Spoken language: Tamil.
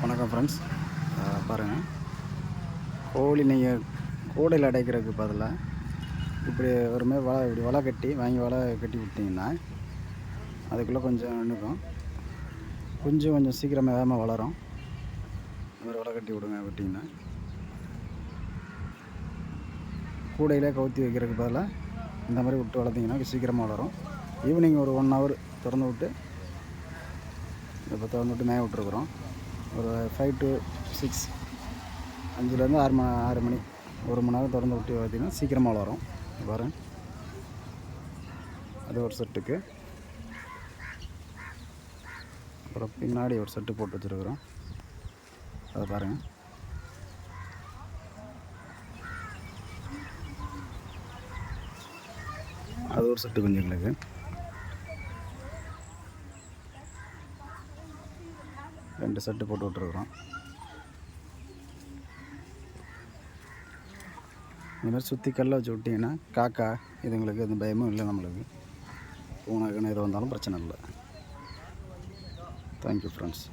வணக்கம் ஃப்ரெண்ட்ஸ். பாருங்கள், கோழி நீங்கள் கூடையில் அடைக்கிறதுக்கு பதிலாக இப்படி ஒருமாதிரி இப்படி வலை கட்டி வலை கட்டி விட்டிங்கன்னா அதுக்குள்ளே கொஞ்சம் நின்றுக்கும். கொஞ்சம் சீக்கிரமாக வேகமாக வளரும். இந்த மாதிரி வலை கட்டி விட்டிங்கன்னா கூடையிலே கவுத்தி வைக்கிறதுக்கு பதிலாக இந்த மாதிரி விட்டு வளர்த்திங்கன்னா சீக்கிரமாக வளரும். ஈவினிங் ஒரு 1 hour திறந்து விட்டு இப்போ திறந்து விட்டு மேய விட்டுருக்குறோம். ஒரு 5 to 6, 5லேருந்து 6 மணி 1 மணி நேரம் திறந்து விட்டு பார்த்திங்கன்னா சீக்கிரமாக வளரும். பாருங்கள், அது ஒரு செட்டுக்கு. அப்புறம் பின்னாடி ஒரு செட்டு போட்டு வச்சுருக்குறோம், அதை பாருங்கள். அது ஒரு செட்டு குஞ்சுங்களுக்கு. 2 செட்டு போட்டு விட்டுருக்குறோம். இந்த மாதிரி சுற்றி கல்லை வச்சு விட்டிங்கன்னா காக்கா இதுங்களுக்கு எந்த பயமும் இல்லை. நம்மளுக்கு பூனை எது வந்தாலும் பிரச்சனை இல்லை. Thank you friends.